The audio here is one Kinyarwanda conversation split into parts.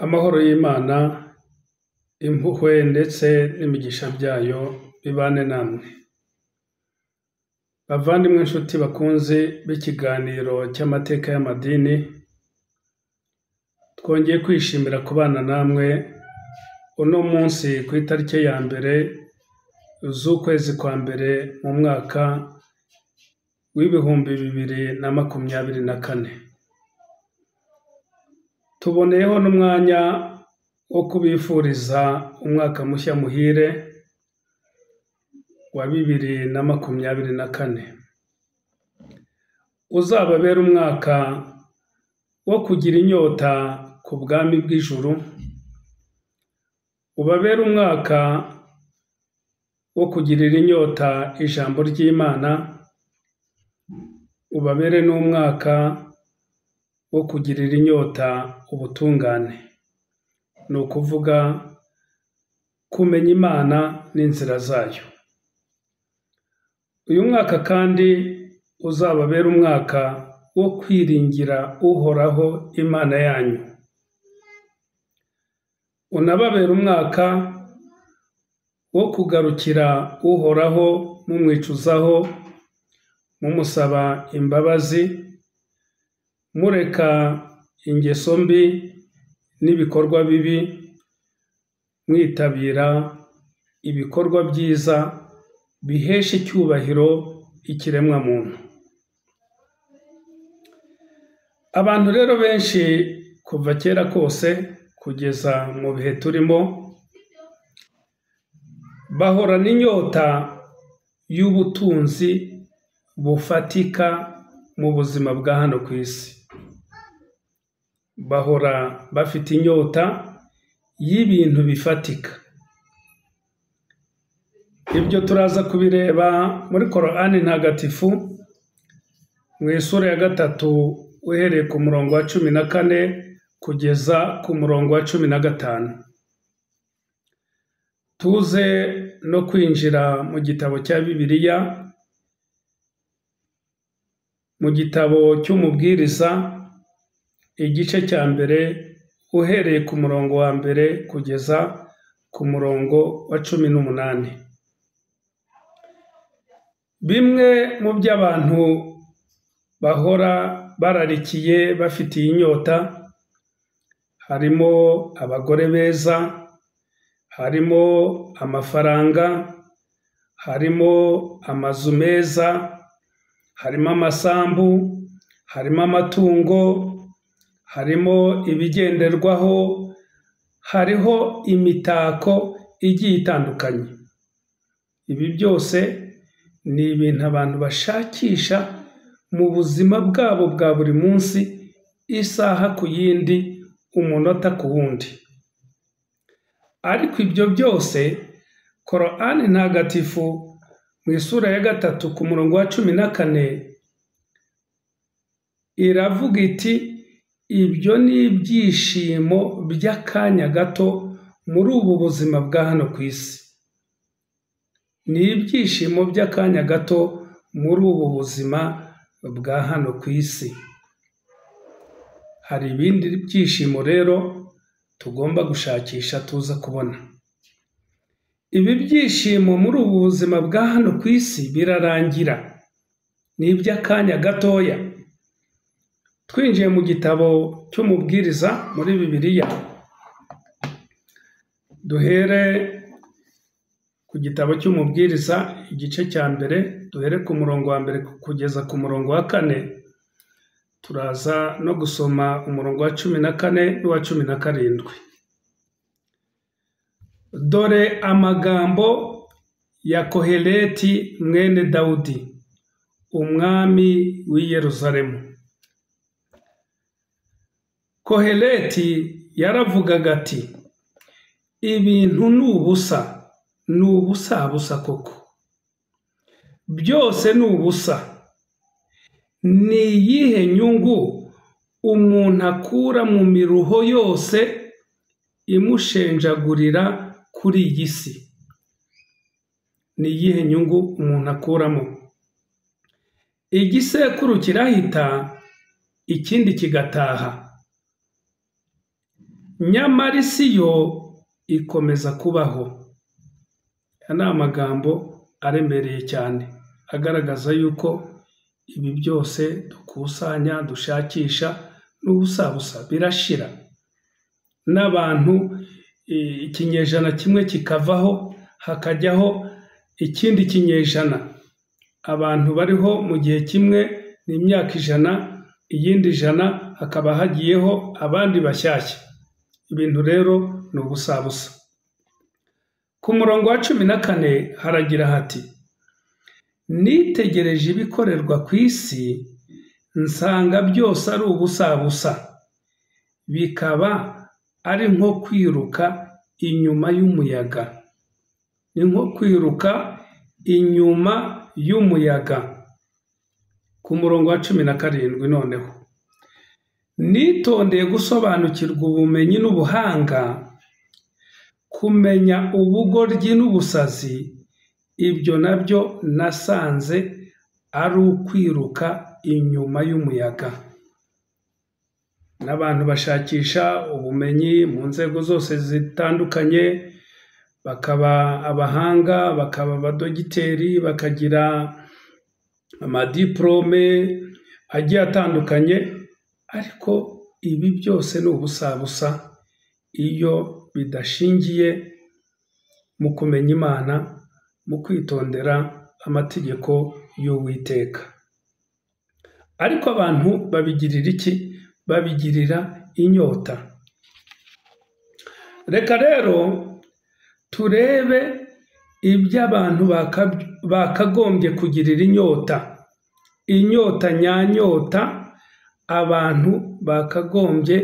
Amahoro y'Imana, impuhwe ndetse n'imigisha byayo bibane namwe. Bavandimwe inshuti bakunze b'ikiganiro cy'amateka y'amadini, twongeye kwishimira kubana namwe uno munsi ku itariki ya mbere z'ukwezi kwa mbere mu mwaka w'ibihumbi 2024. Tuboneyeho n'umwanya wo kubifuriza umwaka mushya muhire wa 2024. Uzababera umwaka wo kugira inyota ku bwami bw'ijuru, ubabera umwaka wo kugirira inyota ijambo ry'Imana, ubabere n'umwaka wo kugirira inyota ubutungane, ni ukuvuga kumenya Imana n'inzira zayo. Uyu mwaka kandi uzababera umwaka wo kwiringira uhoraho Imana yanyu, unababera umwaka wo kugarukira uhoraho mumwicuzaho, mumusaba imbabazi, mureka ingeso mbi n'ibikorwa bibi, mwitabira ibikorwa byiza bihesha icyubahiro ikiremwa muntu. Abantu rero benshi kuva kera kose kugeza mu bihe turimo, bahorana inyota y'ubutunzi bufatika mu buzima bwa hano ku isi. Bahora bafite inyota y'ibintu bifatika. Ibyo turaza kubireba muri Korani ntagatifu mu isura ya 3 uhereye ku murongo wa 14 kugeza ku murongo wa 15. Tuze no kwinjira mu gitabo cya Bibiliya, mu gitabo cy'umubwiriza igice cya mbere uhereye ku murongo wa 1 kugeza ku murongo wa 18. Bimwe mu by'abantu bahora bararikiye bafitiye inyota, harimo abagore beza, harimo amafaranga, harimo amazu meza, harimo amasambu, harimo amatungo, harimo ibigenderwaho, hariho imitako igiye itandukanye. Ibi byose ni ibintu abantu bashakisha mu buzima bwabo bwa buri munsi, isaha ku yindi, umunota ku wundi. Ariko ibyo byose Korani ntagatifu mu isura ya 3 ku murongo wa 14 iravuga iti, ibyo ni ibyishimo by'akanya gato muri ubu buzima bwa hano ku isi. Ni ibyishimo by'akanya gato muri ubu buzima bwa hano ku isi. Hari ibindi byishimo rero tugomba gushakisha tuza kubona. Ibi byishimo muri ubu buzima bwa hano ku isi birarangira, ni iby'akanya gatoya. Twinjiye mu gitabo cy'umubwiriza muri Bibiliya, duhere ku gitabo cy'umubwiriza igice cya mbere, duhere ku murongo wa 1 kugeza ku murongo wa 4. Turaza no gusoma umurongo wa 14 n'uwa 17. Dore amagambo ya Koheleti mwene Dawudi, umwami w'i Yerusalemu. Koheleti yaravugaga ati, ibintu ni ubusa, ni ubusa koko. Byose ni ubusa. Ni iyihe nyungu umuntu akura mu miruho yose imushenjagurira kuri iyi si? Ni iyihe nyungu umuntu akuramo? Igisekuru kirahita, ikindi kigataha. nyamara isi yo ikomeza kubaho. Aya ni amagambo aremereye cyane agaragaza yuko ibi byose dukusanya dushakisha n'ubusabusa birashira, n'abantu ikinyejana kimwe kikavaho hakajyaho ikindi kinyejana. Abantu bariho mu gihe kimwe ni imyaka 100, iyindi 100 hakaba hagiyeho abandi bashyashya. Ibintu rero ni ubusabusa. Ku murongo wa 14 haragira hati, nitegereje ibikorerwa ku isi nsanga byose ari ubusabusa, bikaba ari nko kwiruka inyuma y'umuyaga. Ni nko kwiruka inyuma y'umuyaga. Ku murongo wa 17 noneho, nitondeye gusobanukirwa ubumenyi n'ubuhanga, kumenya ubugoryi n'ubusazi, ibyo nabyo nasanze ari ukwiruka inyuma y'umuyaga. N'abantu bashakisha ubumenyi mu nzego zose zitandukanye, bakaba abahanga, bakaba abadogiteri, bakagira amadiplome agiye atandukanye, ariko ibi byose ni ubusabusa iyo bidashingiye mu kumenya Imana, mu kwitondera amategeko y'Uwiteka. Ariko abantu babigirira iki? Babigirira inyota. Reka rero turebe ibyo abantu bakagombye kugirira inyota. Inyota nyanyota abantu bakagombye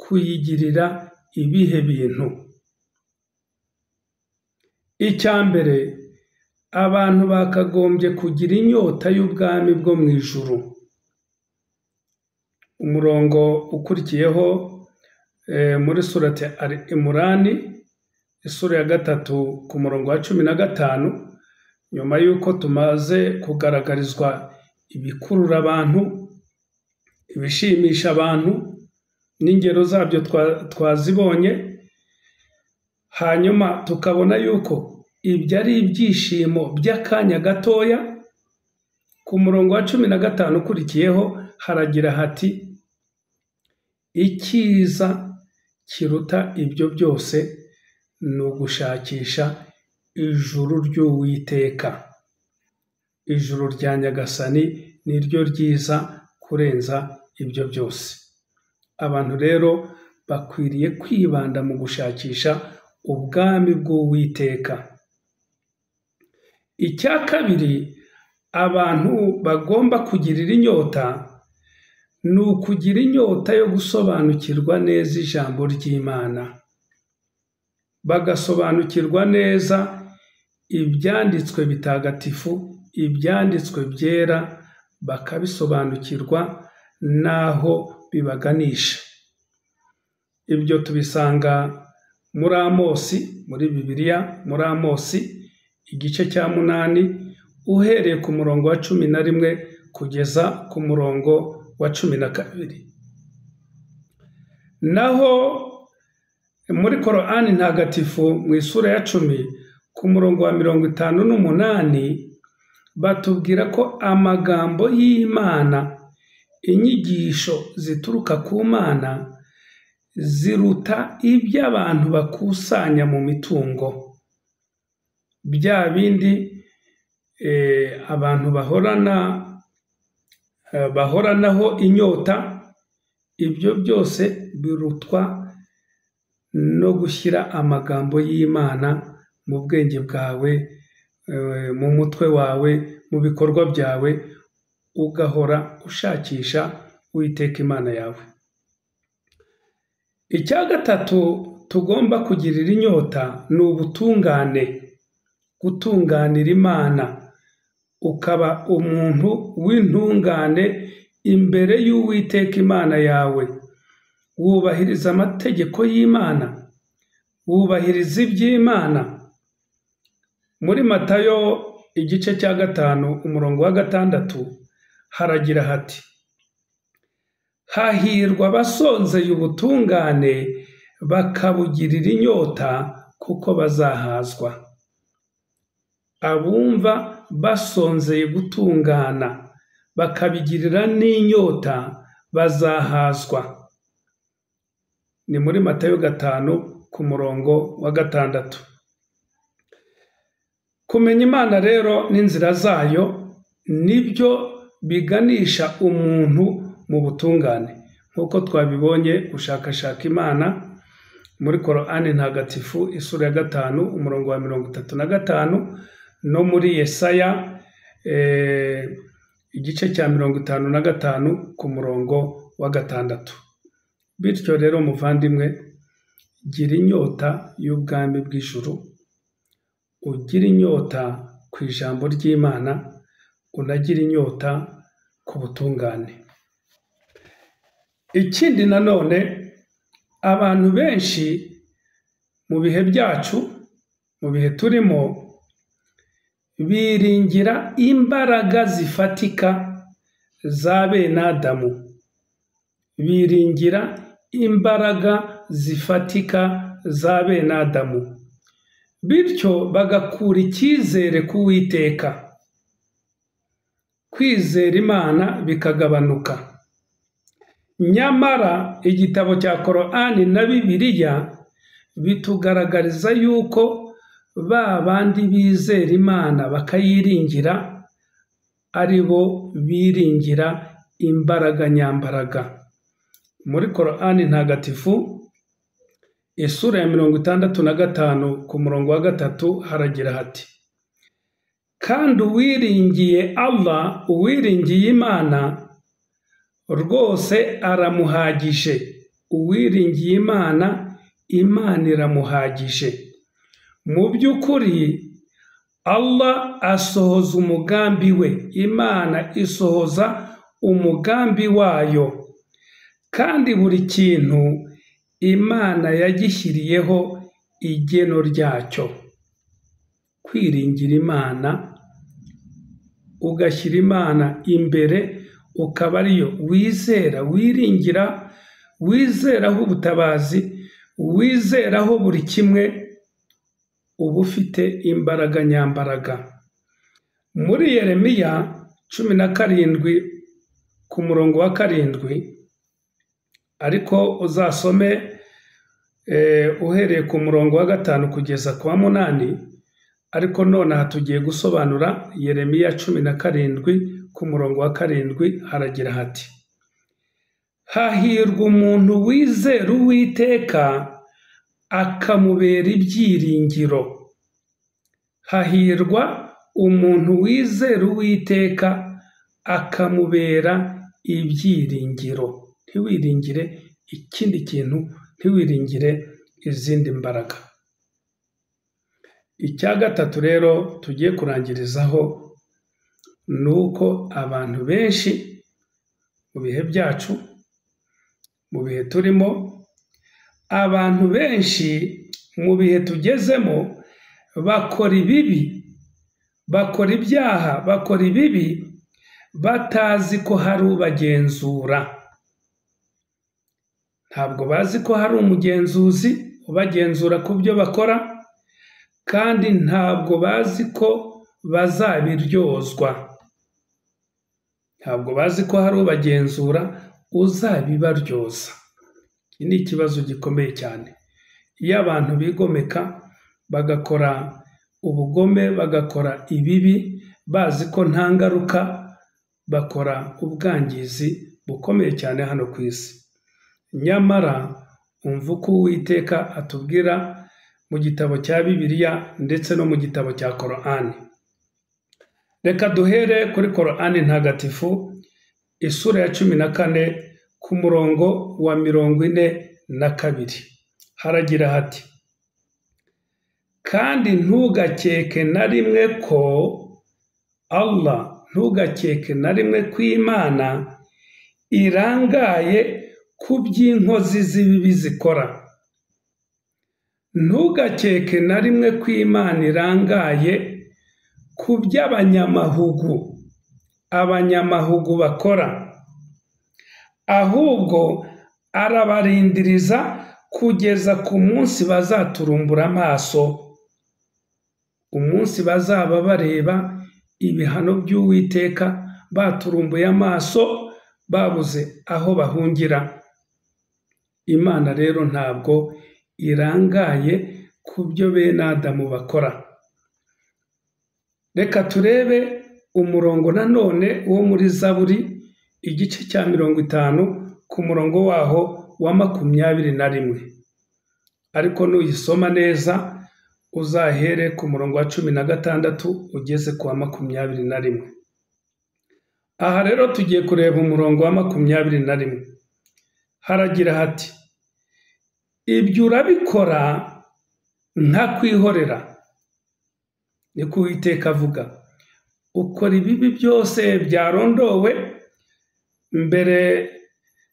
kuyigirira ibihe bintu. Icya mbere, abantu bakagombye kugira inyota y'ubwami bwo mu ijuru. Umurongo ukurikiyeho muri surati Al-Imran, isura ya 3 ku murongo wa 15, nyuma y'uko tumaze kugaragarizwa ibikurura abantu, ibishimisha abantu n'ingero zabyo twazibonye, hanyuma tukabona yuko ibyo ari ibyishimo by'akanya gatoya. Ku murongo wa 15 ukurikiyeho haragira hati, icyiza kiruta ibyo byose ni ugushakisha ijuru ry'Uwiteka. Ijuru rya Nyagasani ni ryo ryiza kurenza ibyo byose. Abantu rero bakwiriye kwibanda mu gushakisha ubwami bw'Uwiteka. Icya kabiri abantu bagomba kugirira inyota ni ukugira inyota yo gusobanukirwa neza ijambo ry'Imana, bagasobanukirwa neza ibyanditswe bitagatifu, ibyanditswe byera, bakabisobanukirwa n'aho bibaganisha. Ibyo tubisanga muri Amosi, muri Bibiliya, muri Amosi igice cya 8 uhereye ku murongo wa 11 kugeza ku murongo wa 12. Naho muri Korani ntagatifu mu isura ya 10 ku murongo wa 58 batubwira ko amagambo y'Imana, inyigisho zituruka ku Mana, ziruta ibyo abantu bakusanya mu mitungo. Bya bindi abantu bahoranaho inyota, ibyo byose birutwa no gushyira amagambo y'Imana mu bwenge bwawe, mu mutwe wawe, mu bikorwa byawe, ugahora ushakisha Uwiteka Imana yawe. Icya gatatu tugomba kugirira inyota ni ubutungane, gutunganira Imana, ukaba umuntu w'intungane imbere y'Uwiteka Imana yawe. Wubahiriza amategeko y'Imana, wubahiriza iby'Imana. Muri Matayo igice cya 5 umurongo wa 6 haragira hati, hahirwa abasonzeye ubutungane, bakabugirira inyota kuko bazahazwa. Abumva basonzeye gutungana bakabigirira n'inyota bazahazwa. Ni muri Matayo 5:6. Kumenya Imana rero n'inzira zayo nibyo biganisha umuntu mu butungane, nk'uko twabibonye gushakashaka Imana muri Korani ntagatifu isura ya 5 umurongo wa 35 no muri Yesaya igice cya 55 ku murongo wa 6. Bityo rero muvandimwe, gira inyota y'ubwami bw'ijuru, ugira inyota ku ijambo ry'Imana, unagira inyota ku butungane. Ikindi nanone, abantu benshi mu bihe byacu, mu bihe turimo, biringira imbaraga zifatika za bene Adamu, biringira imbaraga zifatika za bene Adamu, bityo bagakura icyizere ku Uwiteka, kwizera Imana bikagabanuka. Nyamara igitabo cya Korani na Bibiliya bitugaragariza yuko ba bandi bizera Imana bakayiringira ari bo biringira imbaraga nyambaraga. Muri Korani ntagatifu isura ya 65 ku murongo wa 3 haragira hati: kandi uwiringiye Allah, uwiringiye Imana rwose aramuhagije. Uwiringiye Imana, Imana iramuhagije. Mu by'ukuri Allah asohoza umugambi we, Imana isohoza umugambi wayo, kandi buri kintu Imana yagishyiriyeho igeno ryacyo. Kwiringira Imana, ugashyira Imana imbere, ukaba ariyo wizera, wiringira, wizeraho ubutabazi, wizeraho buri kimwe, uba ufite imbaraga nyambaraga. Muri Yeremiya 17 ku murongo wa 7, ariko uzasome uhereye ku murongo wa 5 kugeza ku wa 8, ariko nonaha tugiye gusobanura Yeremiya 17 ku murongo wa 7 haragira hati: hahirwa umuntu wizera Uwiteka akamubera ibyiringiro. Hahirwa umuntu wizera Uwiteka akamubera ibyiringiro. Ntiwiringire ikindi kintu, ntiwiringire izindi mbaraga. Icya gatatu rero tugiye kurangirizaho nuko abantu benshi mu bihe byacu, mu bihe turimo, abantu benshi mu bihe tugezemo bakora ibibi, bakora ibyaha, bakora ibibi batazi ko hari ubagenzura. Ntabwo bazi ko hari umugenzuzi ubagenzura ku byo bakora, kandi ntabwo bazi ko bazabiryozwa. Ntabwo bazi ko hari ubagenzura uzabibaryoza. Iki ni ikibazo gikomeye cyane. Iyo abantu bigomeka bagakora ubugome, bagakora ibibi, bazi ko nta ngaruka, bakora ubwangizi bukomeye cyane hano ku isi. Nyamara umva uko Uwiteka atubwira mu gitabo cya Bibiliya ndetse no mu gitabo cya Korani. Reka duhere kuri Korani ntagatifu isura ya 14 ku murongo wa 42. Haragira hati: kandi ntugakeke na rimwe ko Allah, ntugakeke na rimwe ko Imana irangaye ku by'inkozi z'ibibi zikora. Ntugakeke na rimwe ko Imana irangaye ku by'abanyamahugu, bakora, ahubwo arabarindiriza kugeza ku munsi bazaturumbura amaso, umunsi bazaba bareba ibihano by'Uwiteka baturumbuye amaso babuze aho bahungira. Imana rero ntabwo irangaye ku byo bene Adamu bakora. Reka turebe umurongo nanone wo muri Zaburi igice cya 50 ku murongo waho wa 21, ariko nuyisoma neza uzahere ku murongo wa 16 ugeze ku wa 21. Aha rero tugiye kureba umurongo wa 21. Haragira hati, ibyo urabikora nkakwihorera. Niko Uwiteka avuga. Ukora ibibi byose byarondowe mbere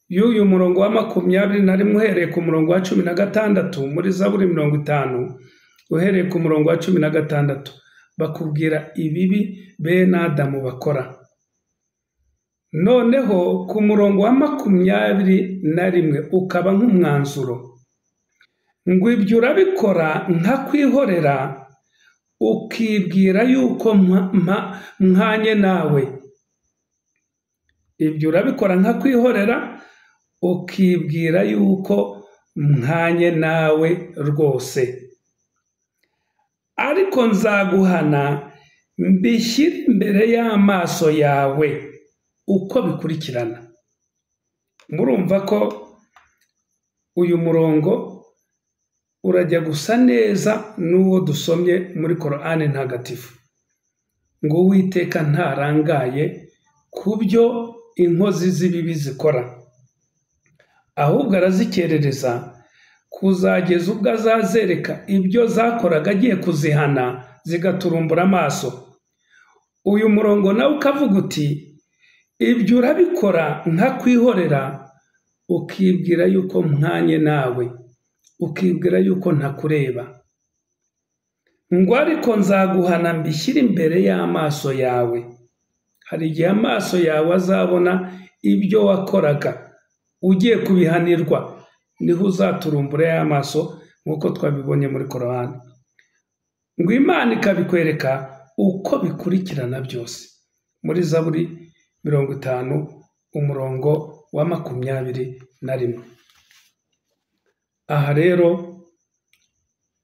y'uyu murongo wa 21 uhereye ku murongo wa 16 muri Zaburi 50 uhereye ku murongo wa 16 bakubwira ibibi bene Adamu bakora. Noneho ku murongo wa 21 ukaba nk'umwanzuro ngo ibyo urabikora nkakwihorera, ukibwira yuko mpanye nawe. Ibyo urabikora nkakwihorera, ukibwira yuko mpanye nawe rwose. Ariko nzaguhana mbishyire imbere y'amaso yawe uko bikurikirana. Murumva ko uyu murongo urajya gusa neza n'uwo dusomye muri Korani ntagatifu, ngo Uwiteka ntarangaye ku byo inkozi z'ibibi zikora, ahubwo arazikerereza kuzageza ubwo azazereka ibyo zakoraga agiye kuzihana zigaturumbura amaso. Uyu murongo nawe ukavuga uti, ibyo urabikora nkakwihorera, ukibwira yuko mpanye nawe, ukibwira yuko ntakureba. Ngo ariko nzaguhana mbishyire imbere y'amaso yawe. Hari igihe amaso yawe azabona ibyo wakoraga ugiye kubihanirwa, niho uzaturumbura y'amaso nk'uko twabibonye muri Korani. Ngo Imana ikabikwereka uko bikurikirana byose. Muri Zaburi 50 umurongo wa 21. Aha rero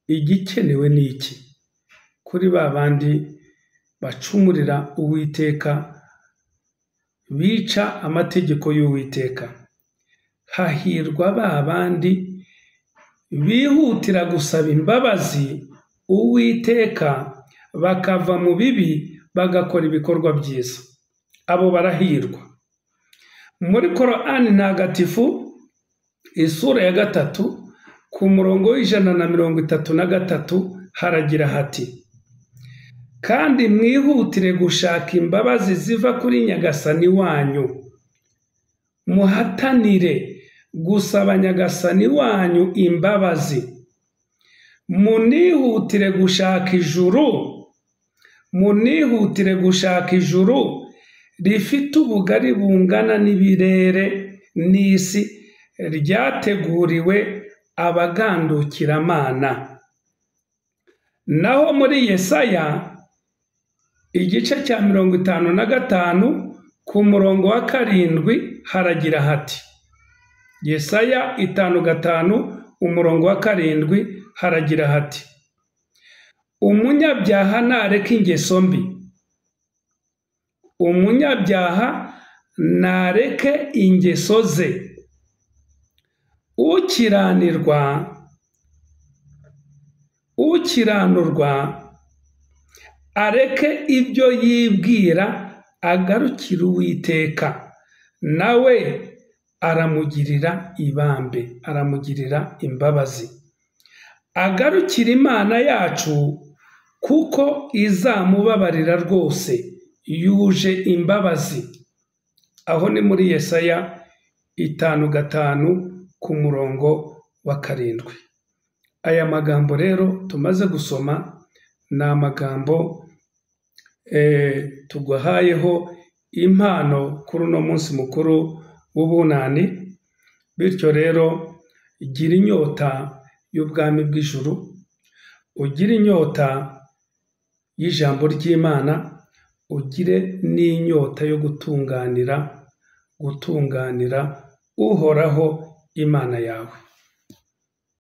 igikenewe ni iki? Kuri ba bandi bacumurira Uwiteka, bica amategeko y'Uwiteka, hahirwa ba bandi bihutira gusaba imbabazi Uwiteka bakava mu bibi bagakora ibikorwa byiza. Abo barahirwa. Muri Korani ntagatifu isura ya 3 ku murongo w'133 haragira hati, kandi mwihutire gushaka imbabazi ziva kuri Nyagasani wanyu, muhatanire gusaba Nyagasani wanyu imbabazi, munihutire gushaka ijuru, munihutire gushaka ijuru rifite ubugari bungana n'ibirere n'isi, ryateguriwe abagandukiramana. Naho muri Yesaya igice cya 55 ku murongo wa 7 haragira hati, Yesaya 5:5 umurongo wa 7 haragira hati, umunyabyaha nareke ingeso mbi, umunyabyaha nareke ingeso ze, ukiranurwa areke ibyo yibwira, agarukira Uwiteka, nawe aramugirira ibambe, aramugirira imbabazi. Agarukira Imana yacu kuko izamubabarira rwose, yuje imbabazi. Aho ni muri Yesaya 5:5 ku murongo wa 7. Aya magambo rero tumaze gusoma ni amagambo tuguhayeho impano kuri uno munsi mukuru w'ubunani. Bityo rero gira inyota y'ubwami bw'ijuru, ugire inyota y'ijambo ry'Imana, ugire n'inyota yo gutunganira uhoraho Imana yawe.